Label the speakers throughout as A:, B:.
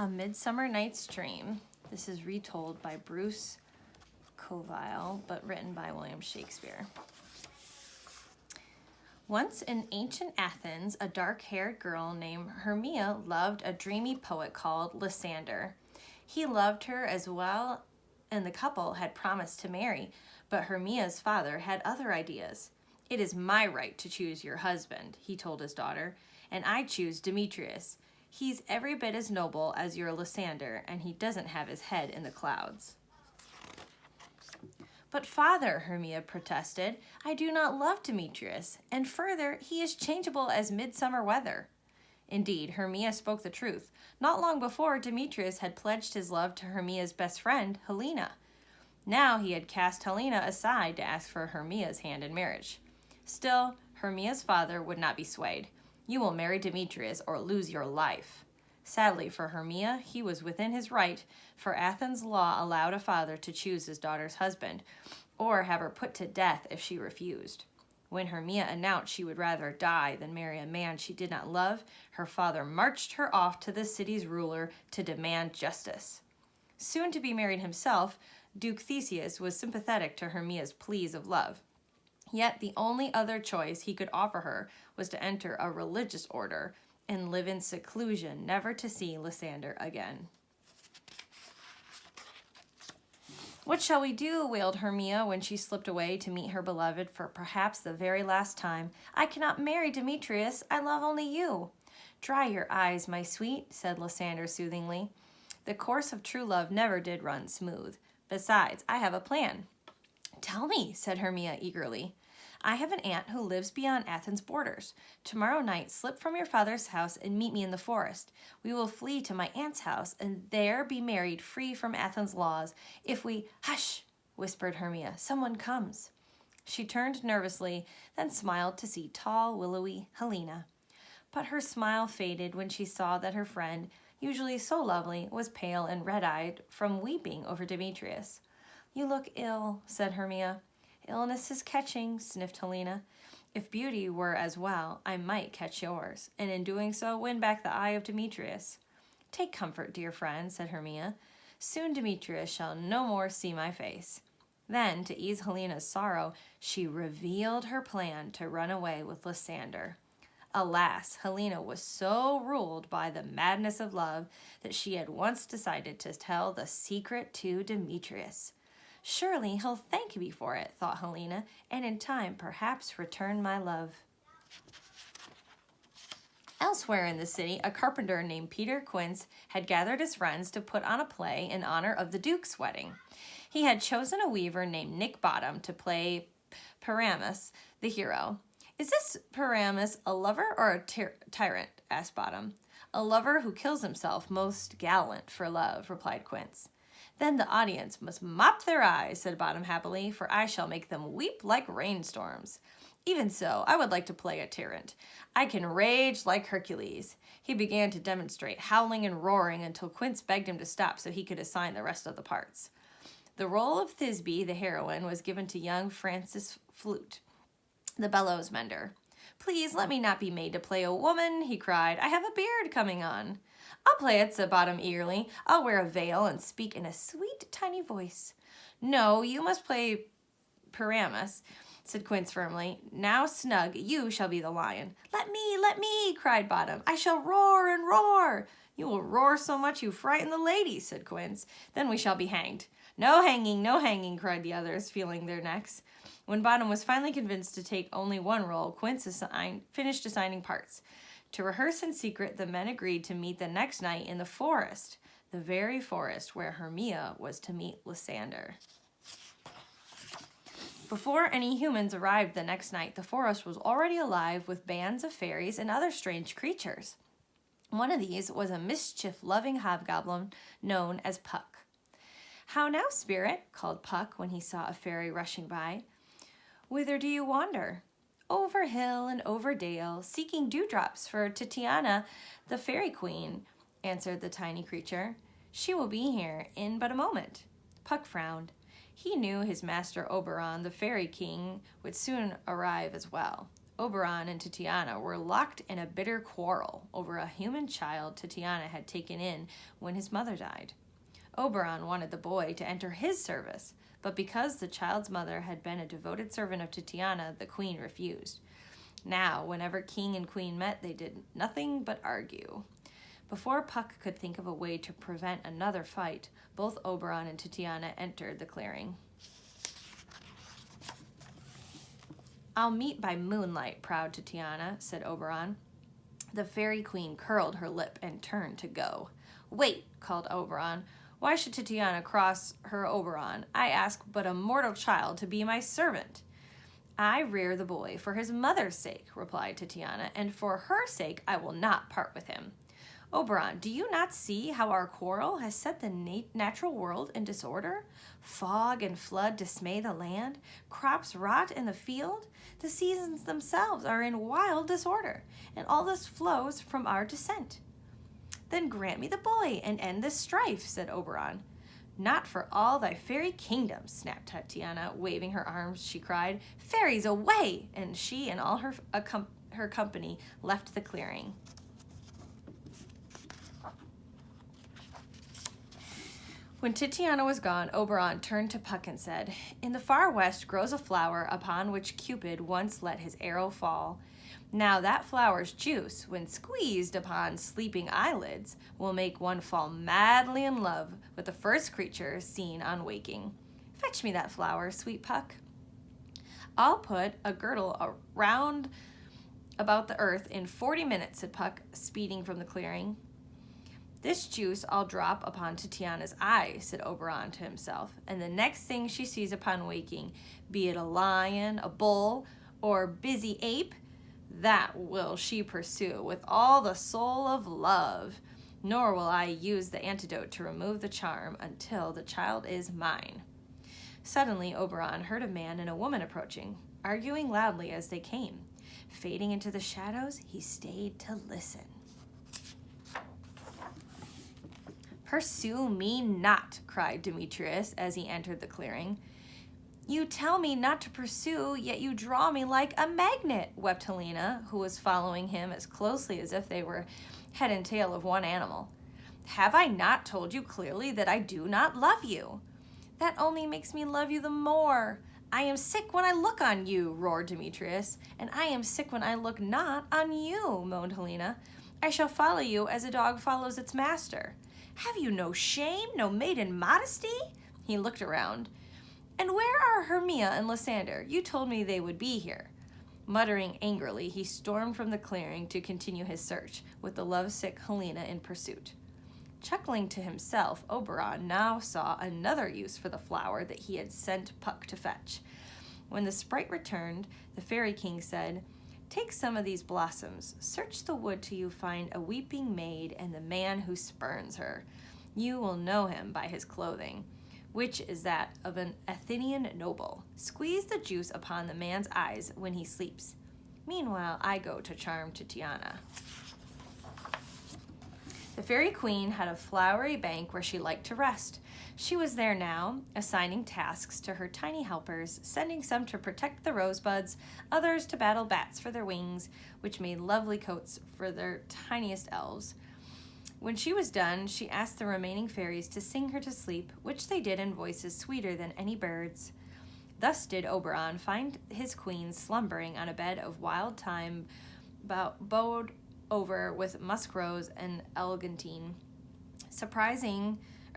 A: A Midsummer Night's Dream. This is retold by Bruce Coville, but written by William Shakespeare. Once in ancient Athens, a dark-haired girl named Hermia loved a dreamy poet called Lysander. He loved her as well, and the couple had promised to marry, but Hermia's father had other ideas. "It is my right to choose your husband," he told his daughter, "and I choose Demetrius. He's every bit as noble as your Lysander, and he doesn't have his head in the clouds." "But father," Hermia protested, "I do not love Demetrius, and further, he is changeable as midsummer weather." Indeed, Hermia spoke the truth. Not long before, Demetrius had pledged his love to Hermia's best friend, Helena. Now he had cast Helena aside to ask for Hermia's hand in marriage. Still, Hermia's father would not be swayed. "You will marry Demetrius or lose your life." Sadly for Hermia, he was within his right, for Athens' law allowed a father to choose his daughter's husband, or have her put to death if she refused. When Hermia announced she would rather die than marry a man she did not love, her father marched her off to the city's ruler to demand justice. Soon to be married himself, Duke Theseus was sympathetic to Hermia's pleas of love. Yet the only other choice he could offer her was to enter a religious order and live in seclusion, never to see Lysander again. "What shall we do?" wailed Hermia when she slipped away to meet her beloved for perhaps the very last time. "I cannot marry Demetrius. I love only you." "Dry your eyes, my sweet," said Lysander soothingly. "The course of true love never did run smooth. Besides, I have a plan." "Tell me," said Hermia eagerly. "I have an aunt who lives beyond Athens' borders. Tomorrow night, slip from your father's house and meet me in the forest. We will flee to my aunt's house and there be married free from Athens' laws. If we—" "Hush!" whispered Hermia. "Someone comes." She turned nervously, then smiled to see tall, willowy Helena. But her smile faded when she saw that her friend, usually so lovely, was pale and red-eyed from weeping over Demetrius. "You look ill," said Hermia. "Illness is catching," sniffed Helena. "If beauty were as well, I might catch yours, and in doing so win back the eye of Demetrius." "Take comfort, dear friend," said Hermia. "Soon Demetrius shall no more see my face." Then, to ease Helena's sorrow, she revealed her plan to run away with Lysander. Alas, Helena was so ruled by the madness of love that she had once decided to tell the secret to Demetrius. "Surely he'll thank me for it," thought Helena, "and in time perhaps return my love." Elsewhere in the city, a carpenter named Peter Quince had gathered his friends to put on a play in honor of the Duke's wedding. He had chosen a weaver named Nick Bottom to play Paramus, the hero. "Is this Paramus a lover or a tyrant?" asked Bottom. "A lover who kills himself, most gallant for love," replied Quince. "Then the audience must mop their eyes," said Bottom happily, "for I shall make them weep like rainstorms. Even so, I would like to play a tyrant. I can rage like Hercules." He began to demonstrate, howling and roaring until Quince begged him to stop so he could assign the rest of the parts. The role of Thisbe, the heroine, was given to young Francis Flute, the bellows mender. "Please let me not be made to play a woman," he cried. "I have a beard coming on." "I'll play it," said Bottom eagerly. "I'll wear a veil and speak in a sweet, tiny voice." "No, you must play Paramus," said Quince firmly. "Now, Snug, you shall be the lion." Let me," cried Bottom. "I shall roar and roar." "You will roar so much you frighten the ladies," said Quince. "Then we shall be hanged." No hanging," cried the others, feeling their necks. When Bottom was finally convinced to take only one role, Quince finished assigning parts. To rehearse in secret, the men agreed to meet the next night in the forest, the very forest where Hermia was to meet Lysander. Before any humans arrived the next night, the forest was already alive with bands of fairies and other strange creatures. One of these was a mischief-loving hobgoblin known as Puck. "How now, spirit?" called Puck when he saw a fairy rushing by. "Whither do you wander?" "Over hill and over dale, seeking dewdrops for Titiana, the fairy queen," answered the tiny creature. "She will be here in but a moment." Puck frowned. He knew his master Oberon, the fairy king, would soon arrive as well. Oberon and Titiana were locked in a bitter quarrel over a human child Titiana had taken in when his mother died. Oberon wanted the boy to enter his service, but because the child's mother had been a devoted servant of Titiana, the queen refused. Now, whenever king and queen met, they did nothing but argue. Before Puck could think of a way to prevent another fight, both Oberon and Titiana entered the clearing. "I'll meet by moonlight, proud Titiana," said Oberon. The fairy queen curled her lip and turned to go. "Wait," called Oberon. "Why should Titiana cross her Oberon? I ask but a mortal child to be my servant." "I rear the boy for his mother's sake," replied Titiana, "and for her sake I will not part with him." "Oberon, do you not see how our quarrel has set the natural world in disorder? Fog and flood dismay the land. Crops rot in the field. The seasons themselves are in wild disorder, and all this flows from our descent." "Then grant me the boy and end this strife," said Oberon. "Not for all thy fairy kingdom," snapped Titiana. Waving her arms, she cried, "Fairies away!" And she and all her company left the clearing. When Titiana was gone, Oberon turned to Puck and said, "In the far west grows a flower upon which Cupid once let his arrow fall. Now that flower's juice, when squeezed upon sleeping eyelids, will make one fall madly in love with the first creature seen on waking. Fetch me that flower, sweet Puck." "I'll put a girdle around about the earth in 40 minutes, said Puck, speeding from the clearing. "This juice I'll drop upon Titiana's eye," said Oberon to himself, "and the next thing she sees upon waking, be it a lion, a bull, or busy ape, that will she pursue with all the soul of love, nor will I use the antidote to remove the charm until the child is mine." Suddenly Oberon heard a man and a woman approaching, arguing loudly as they came. Fading into the shadows, he stayed to listen. "Pursue me not," cried Demetrius as he entered the clearing. "You tell me not to pursue, yet you draw me like a magnet," wept Helena, who was following him as closely as if they were head and tail of one animal. "Have I not told you clearly that I do not love you?" "That only makes me love you the more. I am sick when I look on you," roared Demetrius. "And I am sick when I look not on you," moaned Helena. "I shall follow you as a dog follows its master. Have you no shame, no maiden modesty?" He looked around. "And where are Hermia and Lysander? You told me they would be here." Muttering angrily, he stormed from the clearing to continue his search, with the lovesick Helena in pursuit. Chuckling to himself, Oberon now saw another use for the flower that he had sent Puck to fetch. When the sprite returned, the fairy king said, "Take some of these blossoms. Search the wood till you find a weeping maid and the man who spurns her. You will know him by his clothing, which is that of an Athenian noble. Squeeze the juice upon the man's eyes when he sleeps. Meanwhile, I go to charm Titiana." The fairy queen had a flowery bank where she liked to rest. She was there now, assigning tasks to her tiny helpers, sending some to protect the rosebuds, others to battle bats for their wings, which made lovely coats for their tiniest elves. When she was done, she asked the remaining fairies to sing her to sleep, which they did in voices sweeter than any birds. Thus did Oberon find his queen slumbering on a bed of wild thyme bowed over with musk rose and eglantine.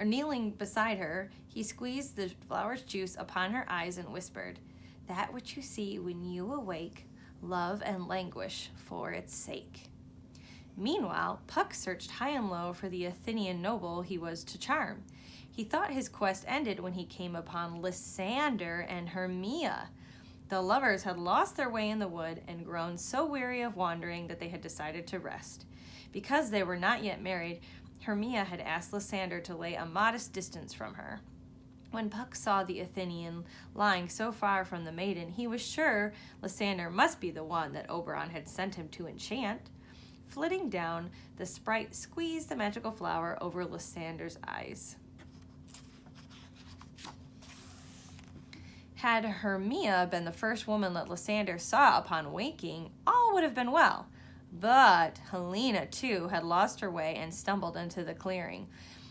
A: Kneeling beside her, he squeezed the flower's juice upon her eyes and whispered, "That which you see when you awake, love and languish for its sake." Meanwhile, Puck searched high and low for the Athenian noble he was to charm. He thought his quest ended when he came upon Lysander and Hermia. The lovers had lost their way in the wood and grown so weary of wandering that they had decided to rest. Because they were not yet married, Hermia had asked Lysander to lay a modest distance from her. When Puck saw the Athenian lying so far from the maiden, he was sure Lysander must be the one that Oberon had sent him to enchant. Flitting down, the sprite squeezed the magical flower over Lysander's eyes. Had Hermia been the first woman that Lysander saw upon waking, all would have been well. But Helena, too, had lost her way and stumbled into the clearing.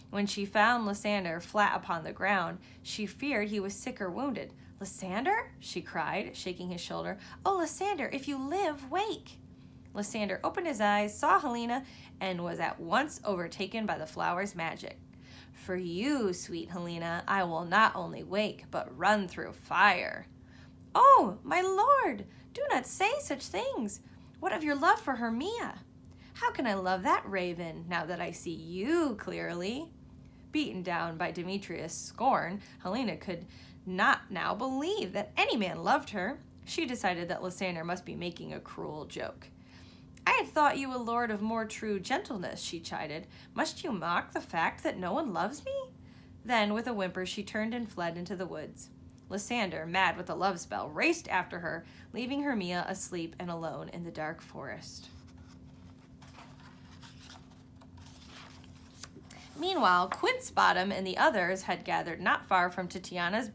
A: When she found Lysander flat upon the ground, she feared he was sick or wounded. "Lysander?" she cried, shaking his shoulder. "Oh, Lysander, if you live, wake!" Lysander opened his eyes, saw Helena, and was at once overtaken by the flower's magic. "For you, sweet Helena, I will not only wake, but run through fire." "Oh, my lord, do not say such things. What of your love for Hermia?" "How can I love that raven, now that I see you clearly?" Beaten down by Demetrius' scorn, Helena could not now believe that any man loved her. She decided that Lysander must be making a cruel joke. "I had thought you a lord of more true gentleness," she chided. "Must you mock the fact that no one loves me?" Then, with a whimper, she turned and fled into the woods. Lysander, mad with the love spell, raced after her, leaving Hermia asleep and alone in the dark forest. Meanwhile, Quince Bottom and the others had gathered not far from Titiana's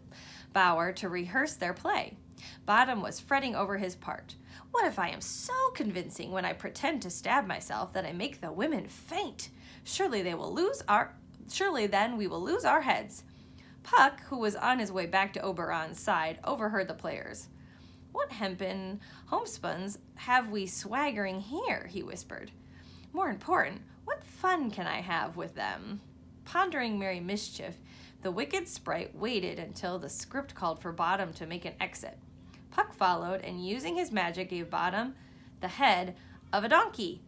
A: bower to rehearse their play. Bottom was fretting over his part. "What if I am so convincing when I pretend to stab myself that I make the women faint? Surely then we will lose our heads." Puck, who was on his way back to Oberon's side, overheard the players. "What hempen homespuns have we swaggering here?" he whispered. "More important, what fun can I have with them?" Pondering merry mischief, the wicked sprite waited until the script called for Bottom to make an exit. Puck followed, and using his magic gave Bottom the head of a donkey.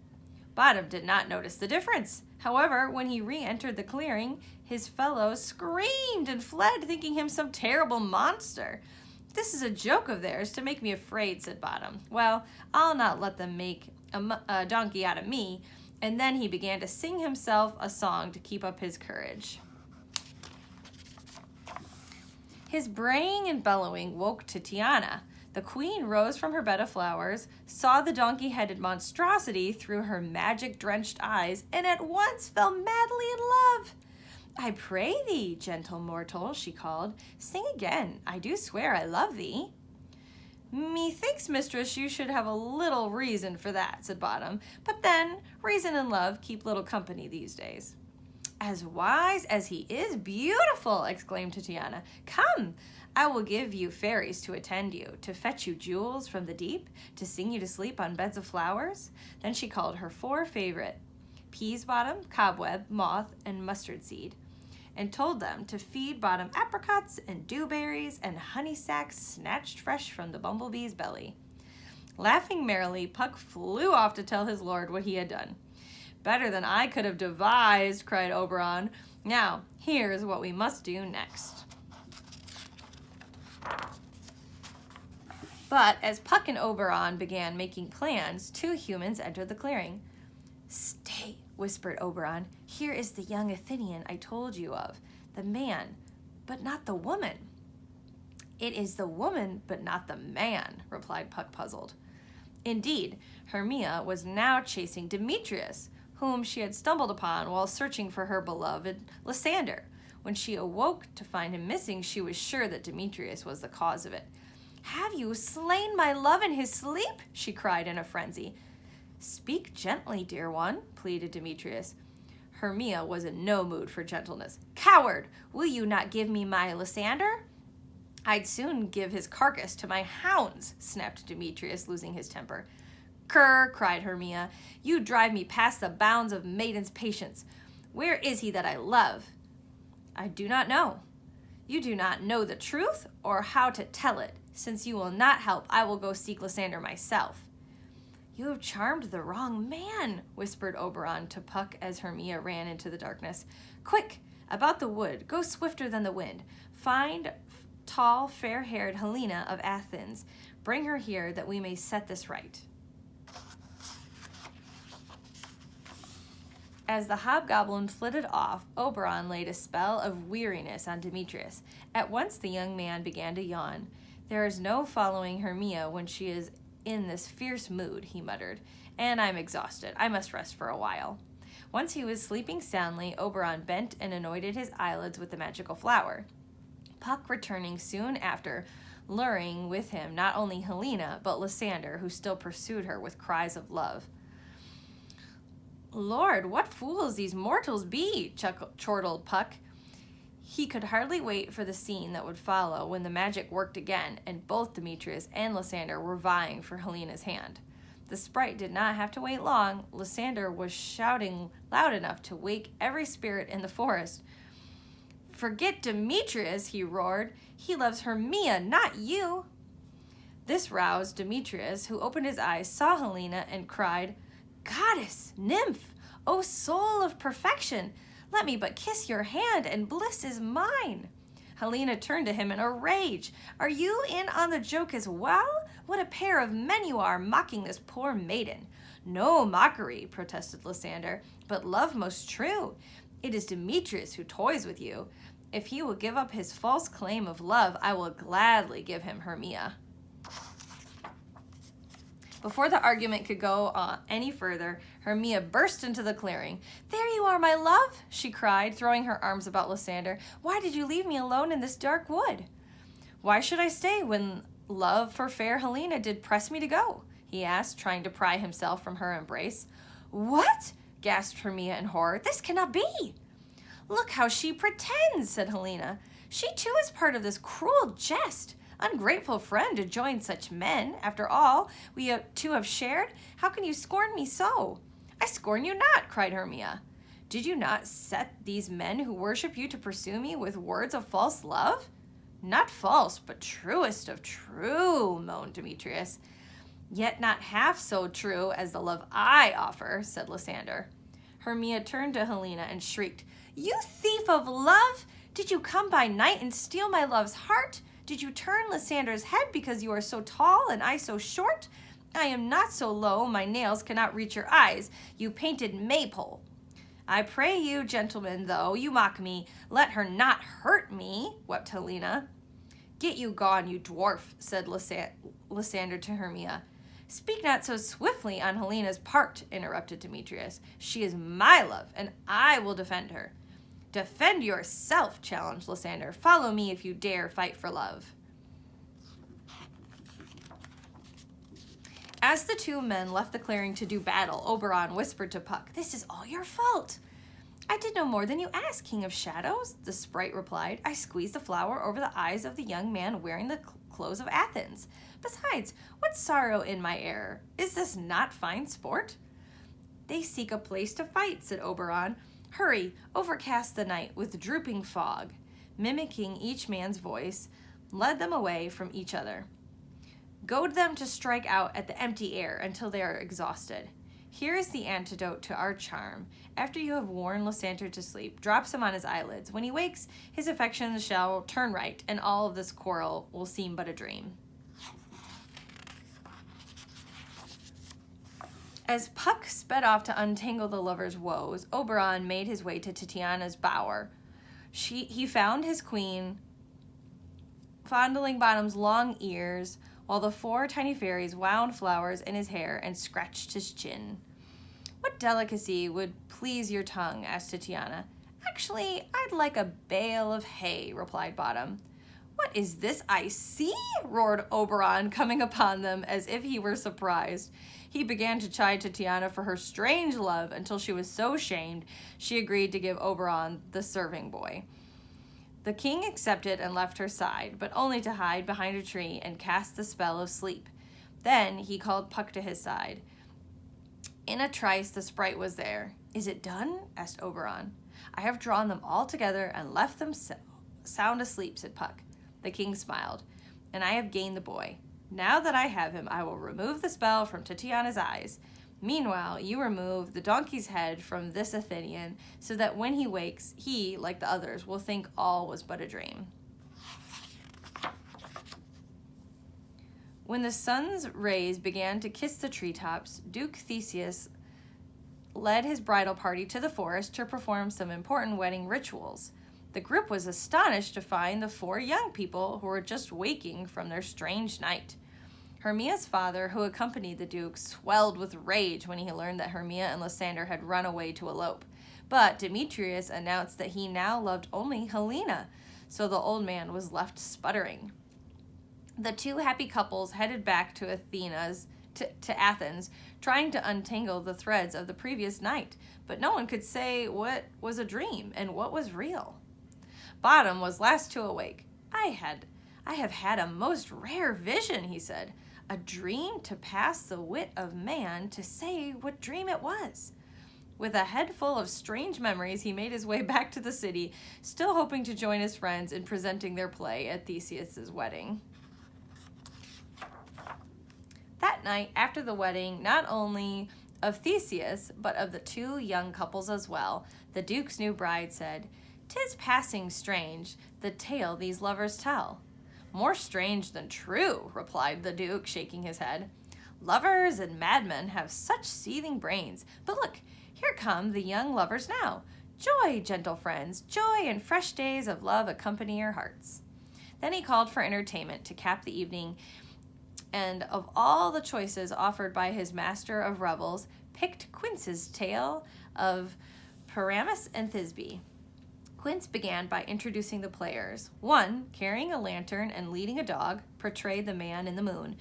A: Bottom did not notice the difference. However, when he re-entered the clearing, his fellows screamed and fled, thinking him some terrible monster. "This is a joke of theirs to make me afraid," said Bottom. "Well, I'll not let them make a donkey out of me." And then he began to sing himself a song to keep up his courage. His braying and bellowing woke Titiana. The queen rose from her bed of flowers, saw the donkey-headed monstrosity through her magic-drenched eyes, and at once fell madly in love. "I pray thee, gentle mortal," she called, "sing again. I do swear I love thee." "Methinks, mistress, you should have a little reason for that," said Bottom. "But then, reason and love keep little company these days." "As wise as he is beautiful!" exclaimed Titiana. "Come, I will give you fairies to attend you, to fetch you jewels from the deep, to sing you to sleep on beds of flowers." Then she called her 4 favorite, Peas Bottom, Cobweb, Moth, and Mustard Seed, and told them to feed Bottom apricots and dewberries and honey sacks snatched fresh from the bumblebee's belly. Laughing merrily, Puck flew off to tell his lord what he had done. "Better than I could have devised," cried Oberon. "Now, here's what we must do next." But as Puck and Oberon began making plans, 2 humans entered the clearing. "Stay," whispered Oberon. "Here is the young Athenian I told you of, the man, but not the woman." "It is the woman, but not the man," replied Puck, puzzled. Indeed, Hermia was now chasing Demetrius, whom she had stumbled upon while searching for her beloved Lysander. When she awoke to find him missing, she was sure that Demetrius was the cause of it. "Have you slain my love in his sleep?" she cried in a frenzy. "Speak gently, dear one," pleaded Demetrius. Hermia was in no mood for gentleness. "Coward! Will you not give me my Lysander?" "I'd soon give his carcass to my hounds," snapped Demetrius, losing his temper. "Cur!" cried Hermia. "You drive me past the bounds of maiden's patience. Where is he that I love?" "I do not know." "You do not know the truth, or how to tell it. Since you will not help, I will go seek Lysander myself." "You have charmed the wrong man," whispered Oberon to Puck as Hermia ran into the darkness. "Quick, about the wood, go swifter than the wind. Find tall, fair-haired Helena of Athens. Bring her here that we may set this right." As the hobgoblin flitted off, Oberon laid a spell of weariness on Demetrius. At once the young man began to yawn. "There is no following Hermia when she is in this fierce mood," he muttered, "and I'm exhausted. I must rest for a while." Once he was sleeping soundly, Oberon bent and anointed his eyelids with the magical flower. Puck, returning soon after, luring with him not only Helena, but Lysander, who still pursued her with cries of love. "Lord, what fools these mortals be," chortled Puck. He could hardly wait for the scene that would follow when the magic worked again, and both Demetrius and Lysander were vying for Helena's hand. The sprite did not have to wait long. Lysander was shouting loud enough to wake every spirit in the forest. "Forget Demetrius," he roared. "He loves Hermia, not you." This roused Demetrius, who opened his eyes, saw Helena, and cried, "Goddess, nymph, O soul of perfection, let me but kiss your hand, and bliss is mine." Helena turned to him in a rage. "Are you in on the joke as well? What a pair of men you are, mocking this poor maiden." "No mockery," protested Lysander, "but love most true. It is Demetrius who toys with you. If he will give up his false claim of love, I will gladly give him Hermia." Before the argument could go on any further, Hermia burst into the clearing. "There you are, my love," she cried, throwing her arms about Lysander. "Why did you leave me alone in this dark wood?" "Why should I stay when love for fair Helena did press me to go?" he asked, trying to pry himself from her embrace. "What?" gasped Hermia in horror. "This cannot be." "Look how she pretends," said Helena. "She too is part of this cruel jest. Ungrateful friend to join such men. After all we two have shared, how can you scorn me so?" "I scorn you not," cried Hermia. "Did you not set these men who worship you to pursue me with words of false love?" "Not false, but truest of true," moaned Demetrius. "Yet not half so true as the love I offer," said Lysander. Hermia turned to Helena and shrieked, "You thief of love! Did you come by night and steal my love's heart? Did you turn Lysander's head because you are so tall and I so short? I am not so low, my nails cannot reach your eyes, you painted maypole. I pray you, gentlemen, though you mock me, let her not hurt me," wept Helena. "Get you gone, you dwarf," said Lysander to Hermia. "Speak not so swiftly on Helena's part," interrupted Demetrius. "She is my love, and I will defend her." "Defend yourself," challenged Lysander. "Follow me if you dare fight for love." As the two men left the clearing to do battle, Oberon whispered to Puck, "This is all your fault." "I did no more than you asked, King of Shadows," the sprite replied. "I squeezed the flower over the eyes of the young man wearing the clothes of Athens. Besides, what sorrow in my error? Is this not fine sport?" "They seek a place to fight," said Oberon. "Hurry, overcast the night with drooping fog," mimicking each man's voice, led them away from each other. "Goad them to strike out at the empty air until they are exhausted. Here is the antidote to our charm. After you have worn Lysander to sleep, drop some on his eyelids. When he wakes, his affections shall turn right, and all of this quarrel will seem but a dream." As Puck sped off to untangle the lovers' woes, Oberon made his way to Titiana's bower. He found his queen fondling Bottom's long ears, while the four tiny fairies wound flowers in his hair and scratched his chin. "What delicacy would please your tongue?" asked Titiana. "Actually, I'd like a bale of hay," replied Bottom. "What is this I see?" roared Oberon, coming upon them as if he were surprised. He began to chide Titiana for her strange love until she was so shamed she agreed to give Oberon the serving boy. The king accepted and left her side, but only to hide behind a tree and cast the spell of sleep. Then he called Puck to his side. In a trice the sprite was there. "Is it done?" asked Oberon. "I have drawn them all together and left them sound asleep," said Puck. The king smiled. "And I have gained the boy. Now that I have him, I will remove the spell from Titiana's eyes. Meanwhile, you remove the donkey's head from this Athenian, so that when he wakes, he, like the others, will think all was but a dream." When the sun's rays began to kiss the treetops, Duke Theseus led his bridal party to the forest to perform some important wedding rituals. The group was astonished to find the four young people who were just waking from their strange night. Hermia's father, who accompanied the Duke, swelled with rage when he learned that Hermia and Lysander had run away to elope. But Demetrius announced that he now loved only Helena, so the old man was left sputtering. The two happy couples headed back to Athens, trying to untangle the threads of the previous night, but no one could say what was a dream and what was real. Bottom was last to awake. I have had a most rare vision, he said. A dream to pass the wit of man to say what dream it was. With a head full of strange memories, he made his way back to the city, still hoping to join his friends in presenting their play at Theseus's wedding. That night, after the wedding, not only of Theseus, but of the two young couples as well, the Duke's new bride said, "'Tis passing strange, the tale these lovers tell." "More strange than true," replied the Duke, shaking his head. "Lovers and madmen have such seething brains. But look, here come the young lovers now. Joy, gentle friends, joy and fresh days of love accompany your hearts." Then he called for entertainment to cap the evening, and of all the choices offered by his master of revels, picked Quince's tale of Pyramus and Thisbe. Quince began by introducing the players. One, carrying a lantern and leading a dog, portrayed the man in the moon.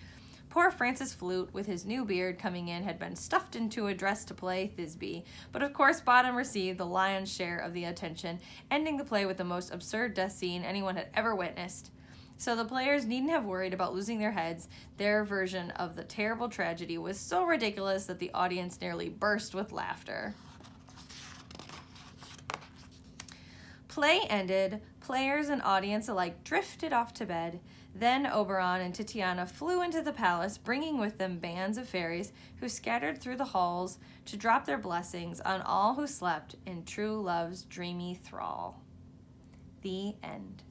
A: Poor Francis Flute, with his new beard coming in, had been stuffed into a dress to play Thisbe, but of course Bottom received the lion's share of the attention, ending the play with the most absurd death scene anyone had ever witnessed. So the players needn't have worried about losing their heads. Their version of the terrible tragedy was so ridiculous that the audience nearly burst with laughter. Play ended, players and audience alike drifted off to bed. Then Oberon and Titiana flew into the palace, bringing with them bands of fairies who scattered through the halls to drop their blessings on all who slept in true love's dreamy thrall. The end.